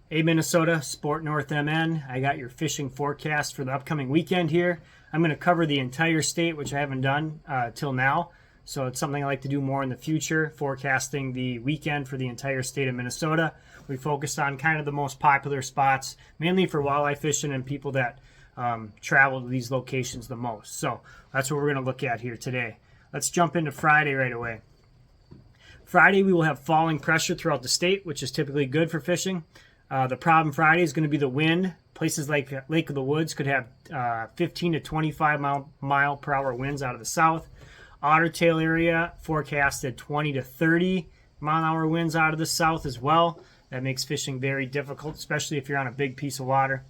Hey Minnesota, Sport North MN. I got your fishing forecast for the upcoming weekend here. I'm going to cover the entire state, which I haven't done till now. So it's something I like to do more in the future, forecasting the weekend for the entire state of Minnesota. We focused on kind of the most popular spots, mainly for walleye fishing and people that travel to these locations the most. So that's what we're going to look at here today. Let's jump into Friday right away. Friday, we will have falling pressure throughout the state, which is typically good for fishing. The problem Friday is going to be the wind. Places like Lake of the Woods could have 15 to 25 mile per hour winds out of the south. Otter Tail area forecasted 20 to 30 mile an hour winds out of the south as well. That makes fishing very difficult, especially if you're on a big piece of water.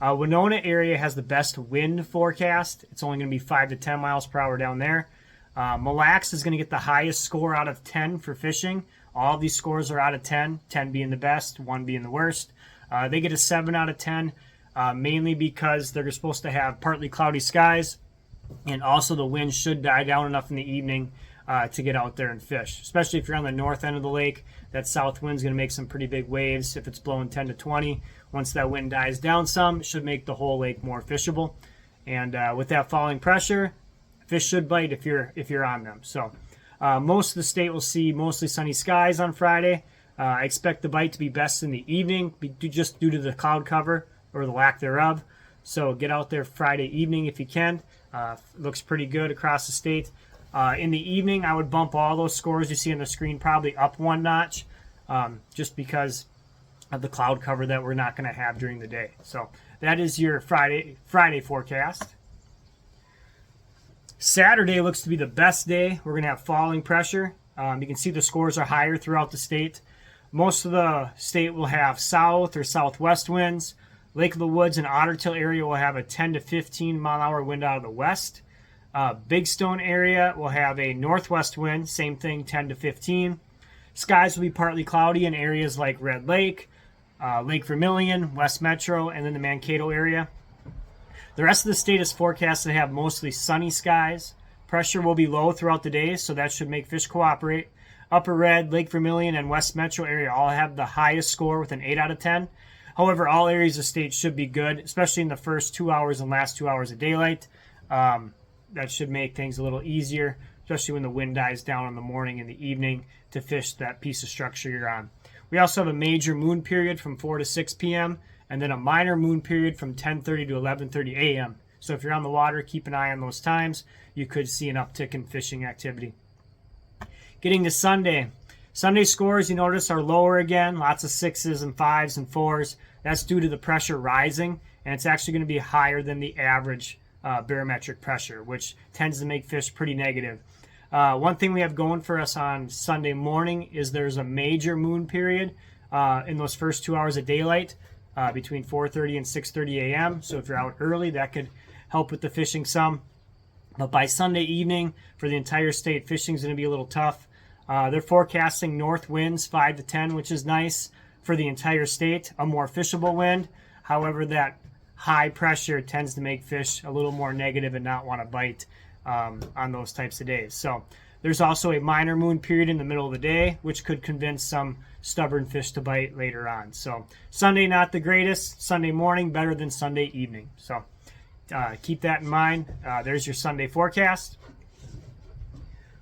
Winona area has the best wind forecast. It's only going to be 5 to 10 miles per hour down there. Mille Lacs is going to get the highest score out of 10 for fishing. All of these scores are out of 10, 10 being the best, 1 being the worst. They get a 7 out of 10, mainly because they're supposed to have partly cloudy skies, and also the wind should die down enough in the evening to get out there and fish, especially if you're on the north end of the lake. That south wind's going to make some pretty big waves if it's blowing 10 to 20. Once that wind dies down some, it should make the whole lake more fishable. And with that falling pressure, fish should bite if you're on them. So most of the state will see mostly sunny skies on Friday. I expect the bite to be best in the evening, just due to the cloud cover or the lack thereof. So get out there Friday evening if you can. Looks pretty good across the state. In the evening, I would bump all those scores you see on the screen probably up 1 notch, just because of the cloud cover that we're not going to have during the day. So that is your Friday forecast. Saturday looks to be the best day. We're going to have falling pressure. You can see the scores are higher throughout the state. Most of the state will have south or southwest winds. Lake of the Woods and Otter Tail area will have a 10 to 15 mile an hour wind out of the west. Big Stone area will have a northwest wind, same thing, 10 to 15. Skies will be partly cloudy in areas like Red Lake, Lake Vermilion, West Metro, and then the Mankato area. The rest of the state is forecast to have mostly sunny skies. Pressure will be low throughout the day, so that should make fish cooperate. Upper Red, Lake Vermilion, and West Metro area all have the highest score with an 8 out of 10. However, all areas of state should be good, especially in the first 2 hours and last 2 hours of daylight. That should make things a little easier, especially when the wind dies down in the morning and the evening to fish that piece of structure you're on. We also have a major moon period from 4 to 6 p.m., and then a minor moon period from 10:30 to 11:30 a.m. So if you're on the water, keep an eye on those times. You could see an uptick in fishing activity. Getting to Sunday. Sunday scores, you notice, are lower again. Lots of 6s and 5s and 4s. That's due to the pressure rising, and it's actually going to be higher than the average barometric pressure, which tends to make fish pretty negative. One thing we have going for us on Sunday morning is there's a major moon period in those first 2 hours of daylight. Between 4:30 and 6:30 a.m. So if you're out early, that could help with the fishing some. But by Sunday evening, for the entire state, fishing is going to be a little tough. They're forecasting north winds 5 to 10, which is nice for the entire state, a more fishable wind. However, that high pressure tends to make fish a little more negative and not want to bite on those types of days. So there's also a minor moon period in the middle of the day, which could convince some stubborn fish to bite later on. So Sunday, not the greatest. Sunday morning, better than Sunday evening. So keep that in mind. There's your Sunday forecast.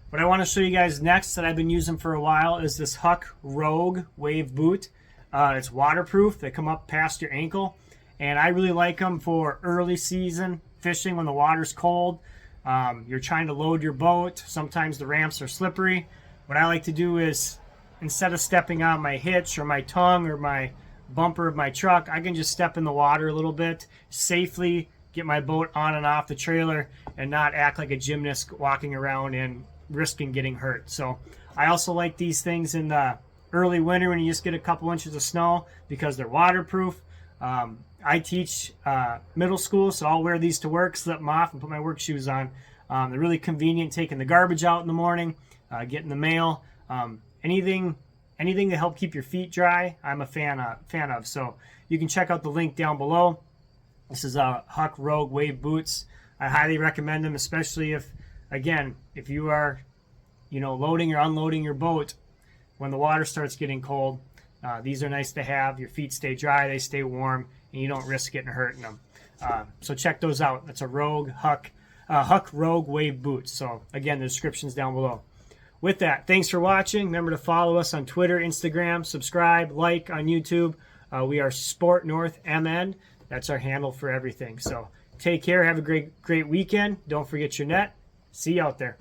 What I want to show you guys next that I've been using for a while is this Huck Rogue Wave Boot. It's waterproof. They come up past your ankle. And I really like them for early season fishing when the water's cold. You're trying to load your boat. Sometimes the ramps are slippery. What I like to do is, instead of stepping on my hitch or my tongue or my bumper of my truck, I can just step in the water a little bit, safely get my boat on and off the trailer, and not act like a gymnast walking around and risking getting hurt. So I also like these things in the early winter when you just get a couple inches of snow because they're waterproof. I teach middle school, so I'll wear these to work, slip them off, and put my work shoes on. They're really convenient, taking the garbage out in the morning, getting the mail, anything to help keep your feet dry. I'm a fan of. So you can check out the link down below. This is Huck Rogue Wave Boots. I highly recommend them, especially if you are, loading or unloading your boat when the water starts getting cold. These are nice to have. Your feet stay dry, they stay warm, and you don't risk getting hurt in them. So check those out. That's a Rogue Huck Rogue Wave boots. So again, the description's down below. With that, thanks for watching. Remember to follow us on Twitter, Instagram, subscribe, like on YouTube. We are Sport North MN. That's our handle for everything. So take care. Have a great weekend. Don't forget your net. See you out there.